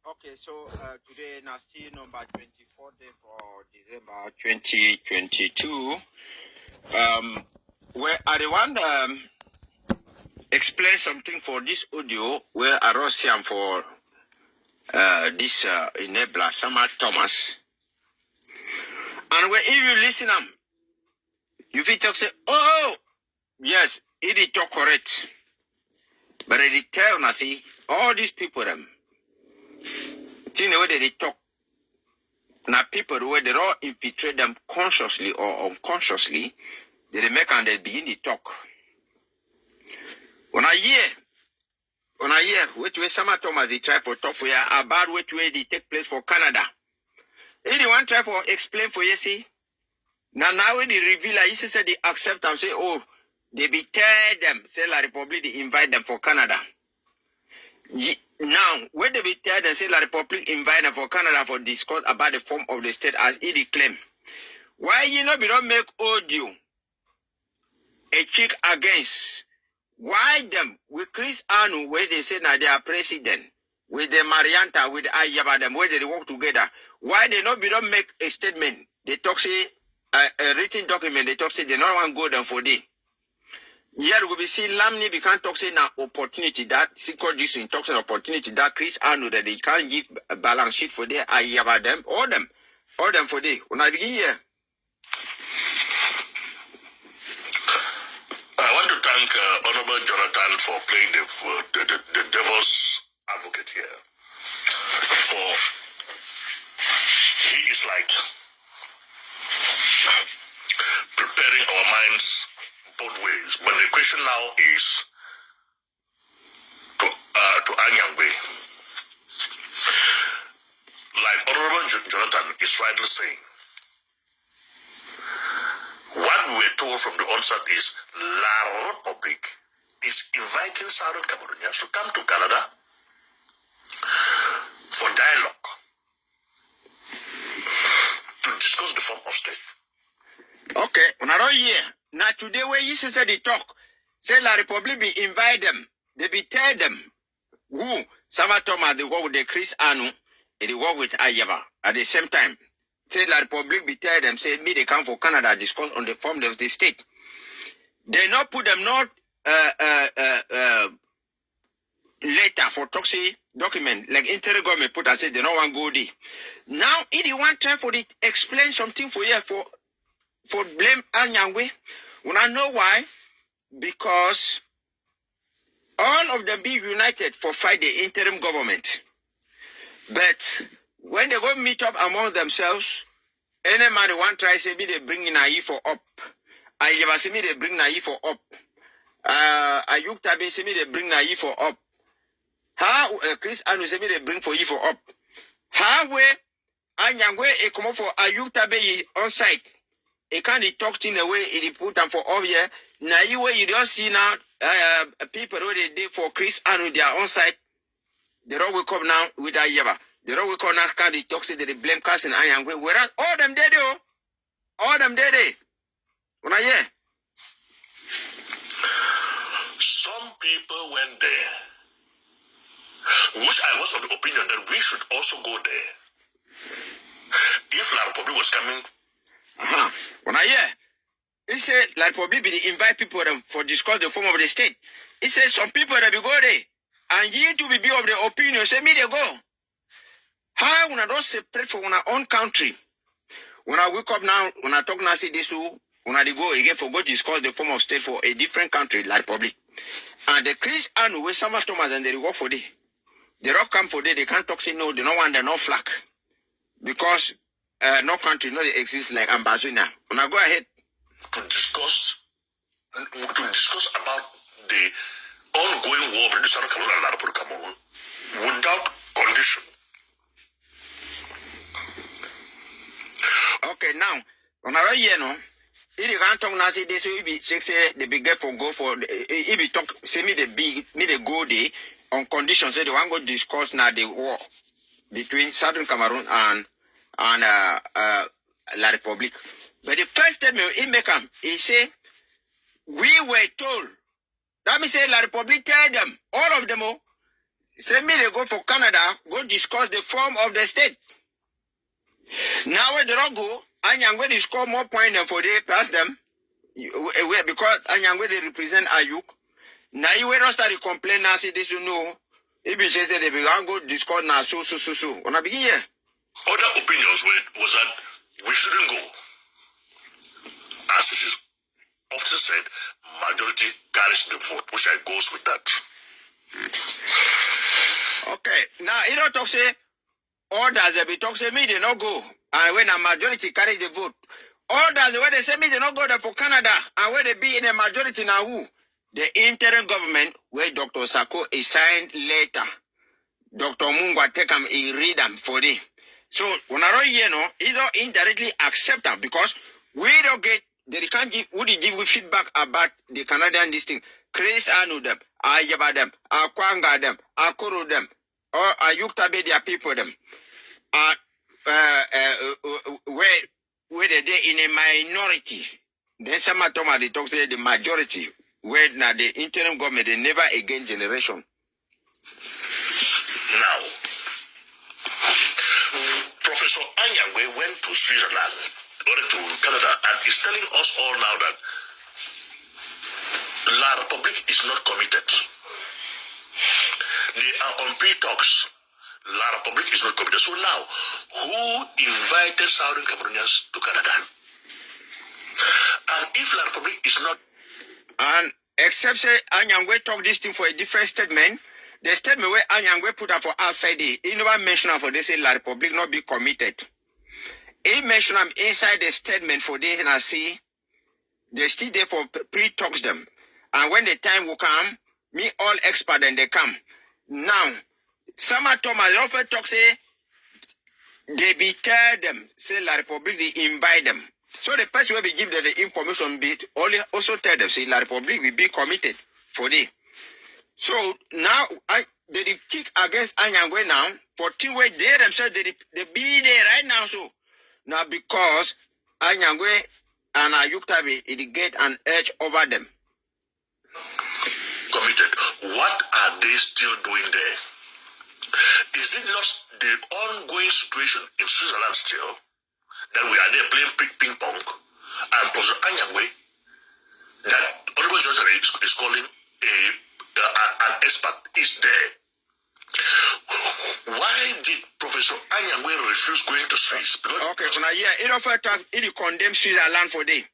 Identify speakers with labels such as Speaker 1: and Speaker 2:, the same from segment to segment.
Speaker 1: Okay, so today na still number 24 day for December 2022. Where I want explain something for this audio where I wrote some for this enabler, Sama Thomas. And where if you listen you feel talk say, oh yes, it is talk correct. But I tell now see all these people them. See the way they talk. Now people where they all infiltrate them consciously or unconsciously, they make and they begin to talk. When I hear which way Sama Thomas they try for talk for you about which way they take place for Canada. Anyone try for explain for you see? Now when they reveal he say they accept and say, oh, they be tell them, say La Republic they invite them for Canada. Now, when they be tell them, say La Republic invite them for Canada for discuss about the form of the state as he claim. Why you know we don't make audio a kick against? Why them with Chris Anu where they say now they are president with the Marianta with Ayaba them where they work together? Why they not be don't make a statement? They talk say a written document. They talk say they not want to go down for day. Here we be see Lamni we can't talk say now opportunity that secret this in talks an opportunity that Chris Anu that they can't give a balance sheet for their Ayaba them all them for day. When I begin here.
Speaker 2: I want to thank Honorable Jonathan for playing the devil's advocate here. For he is like preparing our minds both ways. But the question now is to Anyangwe. Like Honorable Jonathan is rightly saying, what we were told from the onset is La Republic is inviting Southern Cameroonians to come to Canada for dialogue to discuss the form of state.
Speaker 1: Okay, another year. Now today where you say they talk, say La Republic be invite them, they be tell them who Sama Thomas they work with the Chris Anu, they work with Ayaba at the same time. Say La Republic be tell them, say me they come for Canada, discuss on the form of the state. They not put them not later for toxic document, like interim government put and say they don't want go there. Now if you want try for it, explain something for you for blame Anyangwe. When I know why, because all of them be united for fight the interim government. But when they go meet up among themselves, any man want try say me they bring in Ayi for up. Ayaba say me they bring Ayi for up. Ayuk Tabe say me they bring Ayi for up. How Chris Anu say me they bring for you for up. How way Anyangwe e come for Ayuk Tabe on site. He can't talk in a way he put them for all year. Now you way you don't see now people who they did for Chris Anu they are on site. They don't wake up now with Ayaba. They don't wake up now can't they talk say they blame Cousin Anyangwe. Whereas all them dead all them dead. When I hear.
Speaker 2: Some people went there, which I was of the opinion that we should also go there. If La Republic was coming.
Speaker 1: When I hear, he said La Republic be invite people them for discuss the form of the state. He said some people that be go there, and ye to be of the opinion, say me they go. How when I don't separate for our own country? When I wake up now, when I talk now, say this, when I go again for go discuss the form of state for a different country, La Republic. And the Chris Anu with Sama Thomas and they work for day. They don't come for day, they can't talk, say no, they don't want them, no flag. Because no country, no, they exist like Ambazuna. When I go ahead.
Speaker 2: To discuss about the ongoing war between Southern Cameroon and La Republic of Cameroon without condition.
Speaker 1: Okay, now, when I hear no, if you can't talk now, say this, you be say they be get for go for. If you talk, say me they go there on conditions. So they want to go discuss now the war between Southern Cameroon and La Republic. But the first statement he make he say we were told. That means say La Republic tell them all of them say me they go for Canada, go discuss the form of the state. Now where they don't go, Anyangwe they score more points than for they pass them. Because Anyangwe they represent Ayuk. Now you will not start to complain now, say this you know. If you say they began go discuss now, so. Wanna begin here?
Speaker 2: Other opinions was that we shouldn't go. As it is often said, majority carries the vote, which I goes with that.
Speaker 1: Okay, now you don't talk say others they be talk say me they not go, and when a majority carries the vote, others when they say me they not go there for Canada, and when they be in a majority now who the interim government where Dr. Sako is signed later, Dr. Mungwa take him he read them for them. So when I don't hear no, either indirectly accept them because we don't get. They can't give, would he give you feedback about the Canadian this thing? Chris Anu them, Ayaba them, Kwanga them, Akuru them, or Ayuktabe their people them. Where they in a minority. Then some atoma they talk say the majority. Where now the interim government they never again generation.
Speaker 2: Now, Professor Anyangwe went to Switzerland. To Canada and is telling us all now that La Republique is not committed. They are on pre-talks. La Republique is not committed. So now, who invited Southern Cameroonians to Canada? And if La Republique is not...
Speaker 1: And except say Anyangwe talk this thing for a different statement, the statement where Anyangwe put up for outside he never mentioned for they say La Republique not be committed. He mentioned them inside the statement for this and I see they still there for pre-talks them. And when the time will come, me all expert and they come. Now, some Thomas often talk say they be tell them, say La Republique, they invite them. So the person will be give them the information bit, also tell them, say La Republique will be committed for this. So now they kick against Anyangwe now for 2 ways they themselves they be there right now so. Now because Anyangwe and Ayuktabe it get an edge over them.
Speaker 2: Committed. What are they still doing there? Is it not the ongoing situation in Switzerland still that we are there playing ping pong and Professor Anyangwe that Honorable Johnson is calling an expert is there? Why did Professor Anyangwe refuse going to Swiss?
Speaker 1: Okay, when I hear it offer time, it condemn Switzerland for day.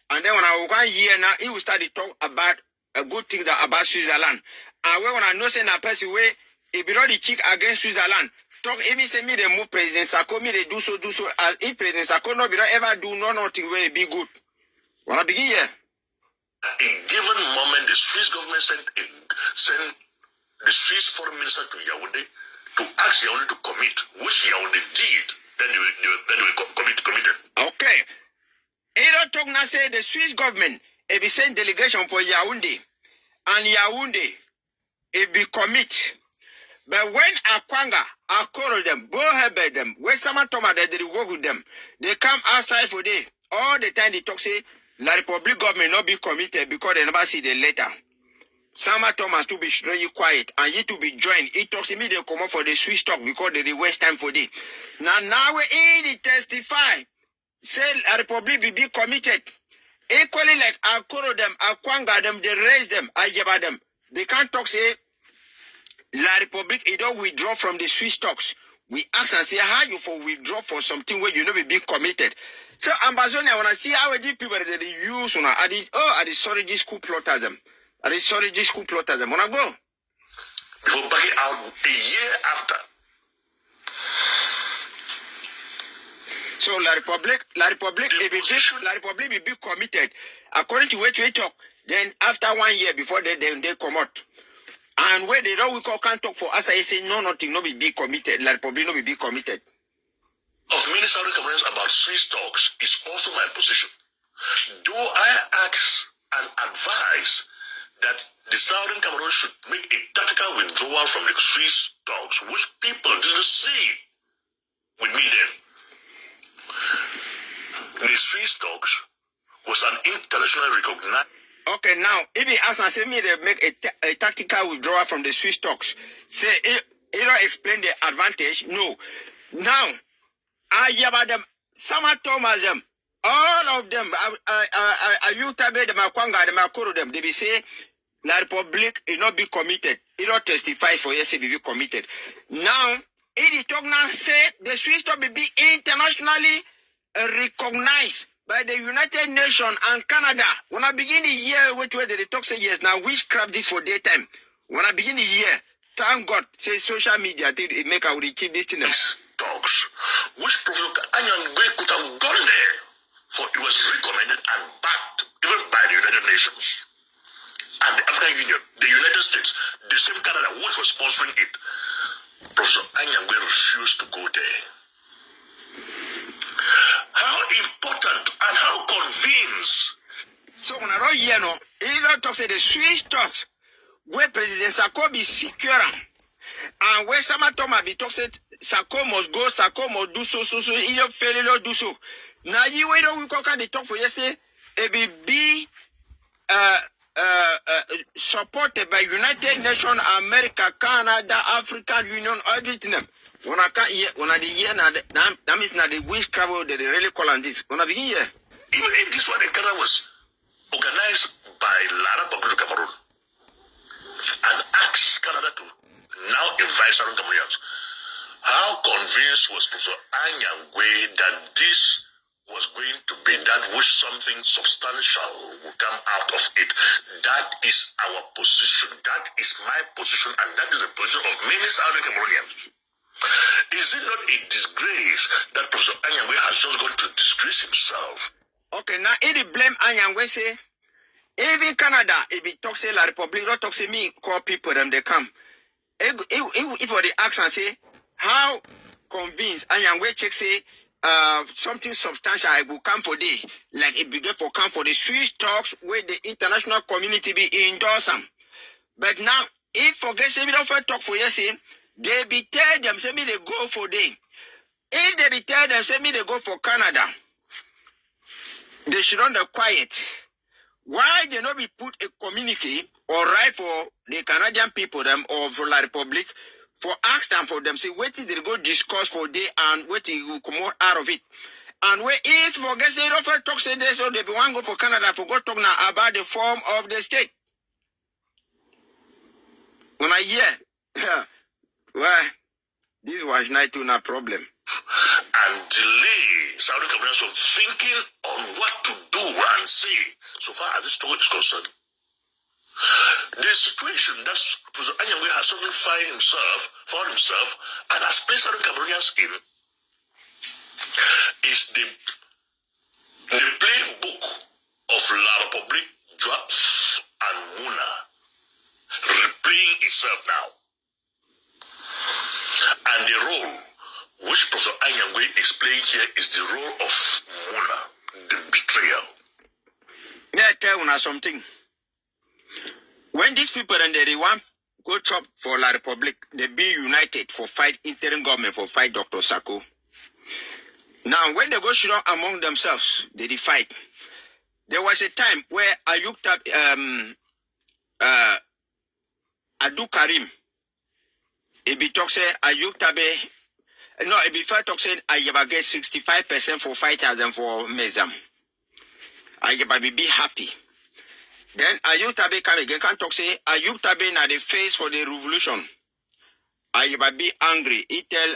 Speaker 1: And then when I go 1 year now, he will start to talk about a good thing about Switzerland. And when I know say na person way, if you already kick against Switzerland, talk even say me they move President Sako, me they do so as if President Sako no be don't ever do nothing where it be good. Wanna begin here?
Speaker 2: A given moment, the Swiss government sent the Swiss foreign minister to Yaoundé to ask Yaoundé to commit, which Yaoundé did. Then they were committed.
Speaker 1: Okay. He don't talk now say the Swiss government be sent delegation for Yaoundé, and Yaoundé it be commit. But when Akwanga, Akoro them, Bohebe them, where someone told me that they work with them, they come outside for day. All the time they talk say La Republic government not be committed because they never see the letter. Sama Thomas to be very quiet and he to be joined. He talks immediately come up for the Swiss talk because they waste time for this. Now we in testify. Say La Republic be committed. Equally like Akoro them, Akwanga them, they raise them, Ajaba them. They can't talk say La Republic, it don't withdraw from the Swiss talks. We ask and say how you for withdraw for something where you know be committed. So Ambazonia, when I see how these people that they use on I sorry this coup plotter them. I sorry this coup plotter them. Wanna go?
Speaker 2: Before backing out a year after.
Speaker 1: So La Republic will be committed. According to what we talk, then after 1 year before they come out. And where they don't we can't talk for us, I say no, nothing, no be committed. La Republic no be committed.
Speaker 2: Of many Southern Cameroonians about Swiss talks is also my position. Do I ask and advise that the Southern Cameroon should make a tactical withdrawal from the Swiss talks, which people didn't see with me then? The Swiss talks was an internationally recognized
Speaker 1: Okay, now if he asks and say me they make a tactical withdrawal from the Swiss stocks, say it don't explain the advantage. No. Now I about them. Some Thomas them. All of them. I you tabe them Makwanga them Makuru them. They be say La Republic it not be committed. It not testify for yes be committed. Now it talk now say the Swiss stock be internationally recognized by the United Nations and Canada. When I begin the year, which way they talk say yes, now witchcraft this for daytime. When I begin the year, thank God, say social media, they make out they keep this thing.
Speaker 2: Talks, which Professor Anyangwe could have gone there, for it was recommended and backed even by the United Nations and the African Union, the United States, the same Canada which was sponsoring it. Professor Anyangwe refused to go there. How important and how convinced.
Speaker 1: So when I don't hear no, he don't talk say the Swiss talks where President Sarko be secure and where Samatoma be talk say Sarko must go, Sarko must do so, he don't fail, he don't do so. Now you wait on we can they talk for yesterday, it be supported by United Nations, America, Canada, African Union, everything. When I can't hear, when I hear now, that means now the witchcraft that they really call on this. When I begin here,
Speaker 2: even if this one in Canada was organized by Lara Republic of Cameroon and asked Canada to now invite Southern Cameroonians, how convinced was Professor Anyangwe that this was going to be that which something substantial would come out of it? That is our position. That is my position, and that is the position of many Southern Cameroonians. Is it not a disgrace that Professor Anyangwe has just gone to disgrace himself?
Speaker 1: Okay, now if blame Anyangwe say, even Canada, if it talks say La Republic, don't talk say me, call people them they come. If for the ask and say, how convinced Anyangwe check say, something substantial I will come for day, like it began for come for the Swiss talks where the international community be endorse them. But now, if forget say we don't talk for yes, they be tell them say me they go for day. If they be tell them say me they go for Canada, they should run the quiet. Why they not be put a communique or write for the Canadian people them or for La Republic for ask them for them say what did they go discuss for day and what will come out of it. And where if forget they don't talk say this, so they be one go for Canada for go talk now about the form of the state. When I hear well, this was not too no problem.
Speaker 2: And delay Southern Cameroonians from thinking on what to do and say so far as this story is concerned. The situation that Professor Anyangwe has suddenly found himself and has placed Southern Cameroonians in is the playbook of La Republic, Joaps and Muna replaying itself now. And the role which Professor Anyangwe is playing here is the role of Muna, the betrayal.
Speaker 1: May I tell you something? When these people and they want go chop for La Republic, they be united for fight interim government for fight Dr. Sarko. Now when they go shoot among themselves, they fight. There was a time where Adu Karim, it be talk say Ayuk Tabe. No, it be fair talk say I get 65% for fighters and for Mezam. I be happy. Then Ayuk Tabe come again can talk say Ayuk Tabe na the face for the revolution. I be angry. He tell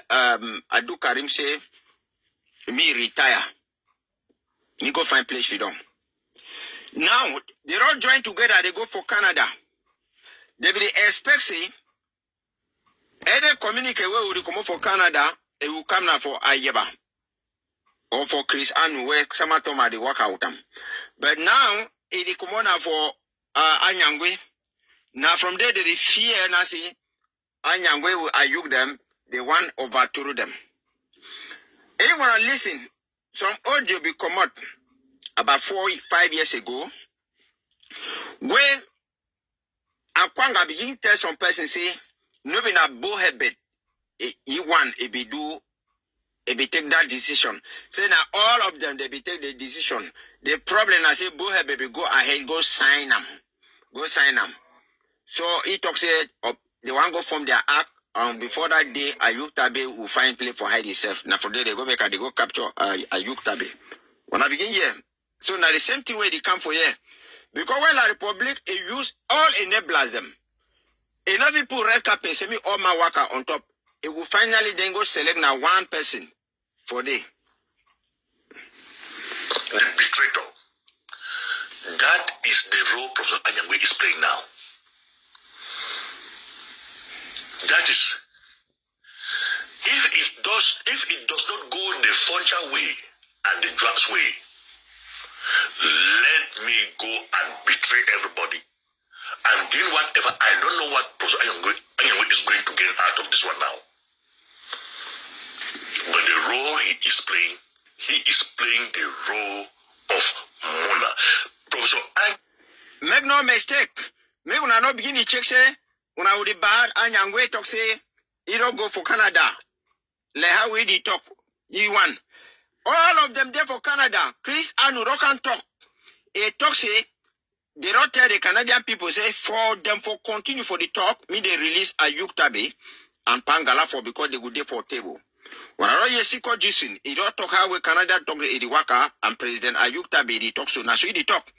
Speaker 1: Adu Karim say me retire. Me go find place you don't. Now they all join together, they go for Canada. They will expect say any communicate where will come for Canada, it will come now for Ayeba or for Chris Anu where Samatoma they work out them. But now it will come on for Anyangwe. Now from there they fear now see Anyangwe will Ayuk them, they want overthrow them. If you wanna listen, some audio be come out about 4-5 years ago, where Akwanga begin tell some person say, no be na bohebet, he want, he be do they be take that decision. Say now all of them they be take the decision. The problem I say, boy, baby, go ahead, go sign them. Go sign them. So he talks say they want go form their act. Before that day, Ayuk Tabe will find place for hide himself. Now for there they go back and they go capture Ayuk Tabe. When I begin here, so now the same thing where they come for here. Because when the Republic use all enablers them. Enough people red carpet send me all my worker on top. It will finally then go select now one person for day.
Speaker 2: The betrayal. That is the role Professor Anyangwe is playing now. That is, if it does not go the Foncha way and the drugs way, let me go and betray everybody and gain whatever. I don't know what Professor Anyangwe is going to gain out of this one now. But the role he is playing the role of Muna. Professor Anyangwe.
Speaker 1: Make no mistake. Make una no begin to check say, una would bad Anyangwe talk say, he don't go for Canada. Like how we did talk, he won. All of them there for Canada. Chris Anu can talk. He talk say, they don't tell the Canadian people say, for them for continue for the talk, me they release Ayuk Tabe and Pangala for because they go there for table. When I hear Siko Jason, he don't talk how we Canada talk to Eddie Waka and President Ayuk Tabe, he talk so now so he talk.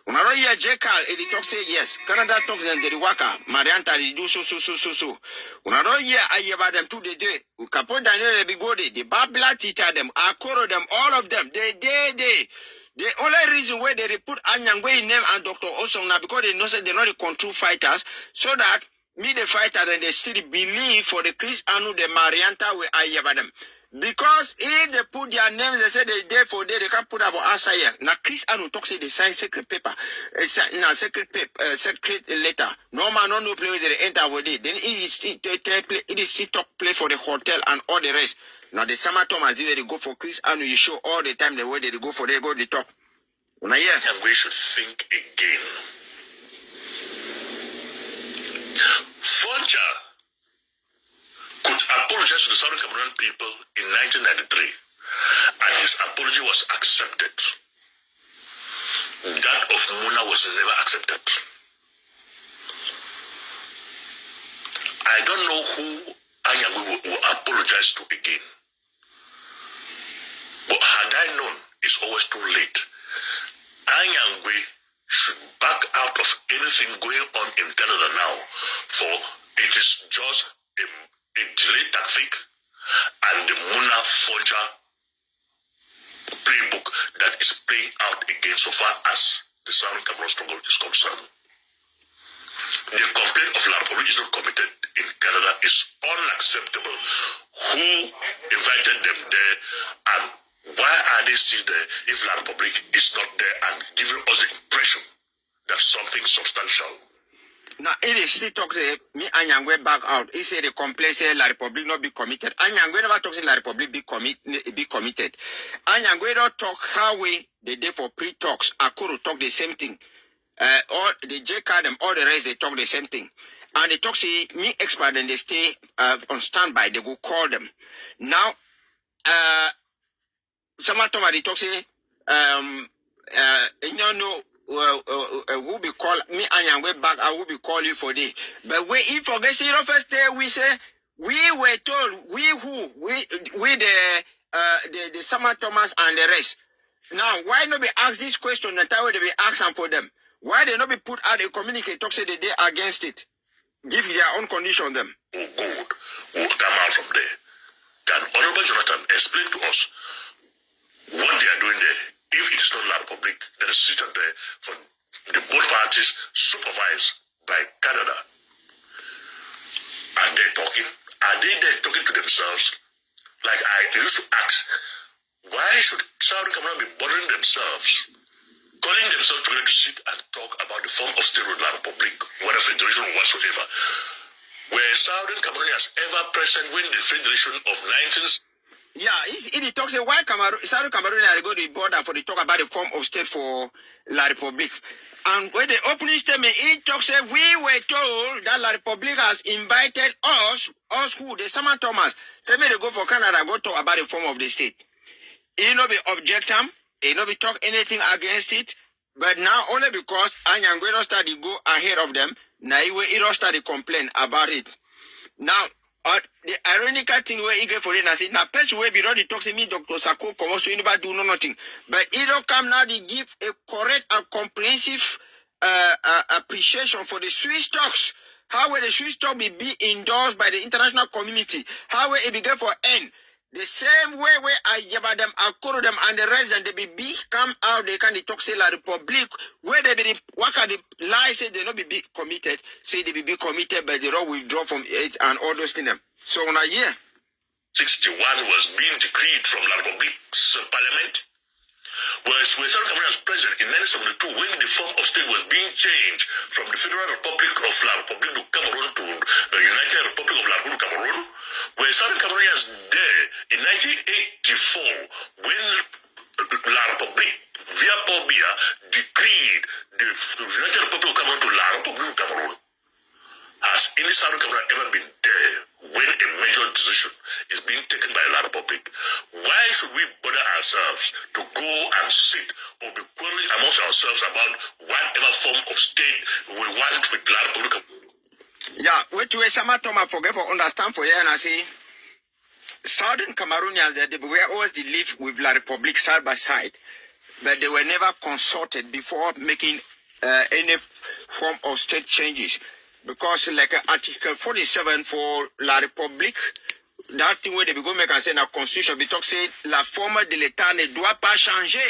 Speaker 1: When I hear Jekal, he talk say yes, Canada talk then Eddie Waka, Marianta they do so. When I hear I hear about them 2 day, Capo Daniel they go there, the Babla teacher them, Akoro them, all of them, they. The only reason why they put Anyangwe name and Dr. Osong now because they know say they're not the control fighters, so that me the fighter and they still believe for the Chris Anu the Marianta we are about them. Because if they put their names, they say they there for day, they can't put up answer here. Now Chris Anu talks say they sign secret paper, secret letter. No man no play with the enter with it. Then it is talk play for the hotel and all the rest. Now the summer Thomas they go for Chris Anu, you show all the time the way they go for they go the top. When I hear
Speaker 2: and we should think again. Foncha could apologize to the Southern Cameroon people in 1993, and his apology was accepted. That of Muna was never accepted. I don't know who Anyangwe will apologize to again. But had I known, it's always too late. Anyangwe should back out of anything going on in Canada now, for it is just a delay tactic and the Muna Foncha playbook that is playing out again so far as the Southern Cameroon struggle is concerned. The complaint of La Republique is not committed in Canada is unacceptable. Who invited them there and why are they still there if La Republique is not there and giving us the impression that something substantial?
Speaker 1: Now it is still talk say me Anyangwe back out. He say the complaint say La Republique not be committed. Anyangwe never talk say La Republique be committed. Anyangwe don't talk how we the day for pre-talks. Akuru talk the same thing. All the JK them all the rest they talk the same thing. And they talk say me expert and they stay on standby. They go call them. Now Sometime they talk say will be call me Anyangwe back. I will be call you for day. But we if forget say the first day we say we were told we the Summer Thomas and the rest. Now why not be asked this question the time they be asking for them? Why they not be put out a communique talk say that they are against it? Give their own condition them.
Speaker 2: Oh, good. We'll come out from there. Can Honorable Jonathan explain to us what they are doing there? If it is not La Republique that is seated there for the both parties supervised by Canada, and they're talking, are they there talking to themselves? Like I used to ask, why should Southern Cameroon be bothering themselves, calling themselves together to sit and talk about the form of state of La Republique, whether federation or whatsoever, where Southern Cameroon has ever present when the federation of
Speaker 1: Yeah, he talks say why Southern Cameroon are go to the border for the talk about the form of state for La Republique. And when the opening statement, he talks say we were told that La Republique has invited us who, the Sama Thomas, say me they go for Canada, go talk about the form of the state. He no be object him, he no be talk anything against it, but now only because Anyangwe don't start to go ahead of them, now he don't start to complain about it. Now, the ironical thing where he get for it, I say, now person where be ready talk to me, Dr. Sako, come so anybody do nothing. But he don't come now to give a correct and comprehensive appreciation for the Swiss talks. How will the Swiss talk be endorsed by the international community? How will it be get for end? The same way where I yaba them, I call them, and the rest, and they be come out, they can talk say La Republique, where they be what can the lie say they not be committed, say they be committed, but they don't withdraw from it and all those things. So on a year
Speaker 2: 61 was being decreed from La Republique's parliament. Whereas Southern Cameroon as president in 1972, when the form of state was being changed from the Federal Republic of La Republique du Cameroun to the United Republic of La Republique du Cameroon, where Southern Cameroonians there in 1984, when La Republique via Paul Biya decreed the United Republic of Cameroon to La Republique du Cameroon, has any Southern Cameroon ever been there when a major decision is being taken by La Republique? Why should we bother ourselves to go and sit or be quarreling amongst ourselves about whatever form of state we want with La Republique?
Speaker 1: yeah, what you Sama Thomas forget for understand for you and I say Southern Cameroonians they were always they live with La Republique side by side, but they were never consulted before making any form of state changes. Because like Article 47 for La Republique, that thing where they be go make and say in a constitution, we talk say la forme de l'État ne doit pas changer.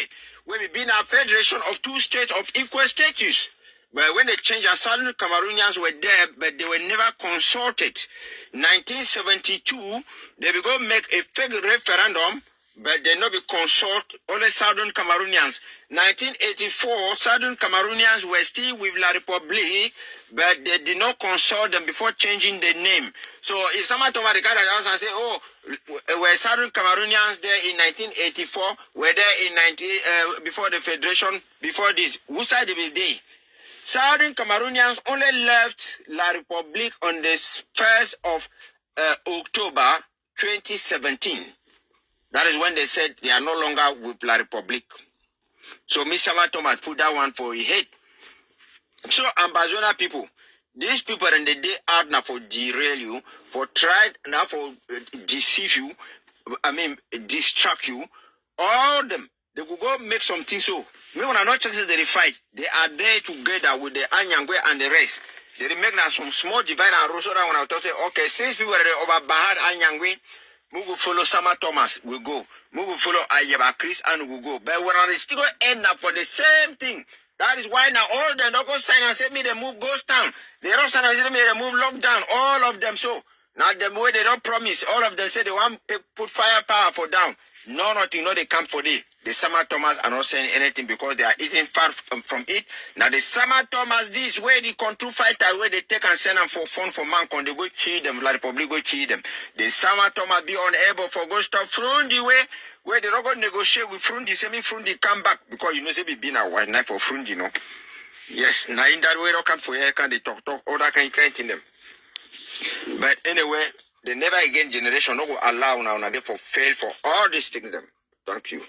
Speaker 1: We be in a federation of two states of equal status. But when they changed, Southern Cameroonians were there, but they were never consulted. 1972, they be go make a fake referendum, but they not be consult only Southern Cameroonians. 1984, Southern Cameroonians were still with La Republique, but they did not consult them before changing the name. So if somebody told me the guy that and say, oh, were Southern Cameroonians there in 1984, were there in before the Federation, before this, whose side they be there? Southern Cameroonians only left La Republique on the 1st of October 2017. That is when they said they are no longer with La Republique. So Mr. Thomas put that one for his head. So Ambazona people, these people and they out now for derail you, for try now for deceive you, distract you. All them, they will go make something so. Me when I not chance they fight, they are there together with the Anyangwe and the rest. They make now some small divide and Rosora when I talk say, okay, since people are over Bahad Anyangwe, we will follow Sama Thomas, we go. We will follow Ayaba Chris and we go. But when I still end up for the same thing. That is why now all them don't go sign and say me they move ghost town. They don't sign and say me they move lockdown. All of them so. Now them way they don't promise. All of them say they want to put firepower for down. No, nothing, no, they come for the Sama Thomas are not saying anything because they are eating far from it. Now the Sama Thomas, this way the control fighter, where they take and send them for fun for Mancon, they go kill them, La Republique go kill them. The Sama Thomas be unable for go stop Frundi way, where they don't go negotiate with Frundi, semi Frundi come back, because you know they be being a white knife for Frundi, you know. Yes, now in that way, they come for here, can they talk, all that kind of in them. But anyway, the never again generation no go allow now, they for fail for all these things them. Thank you.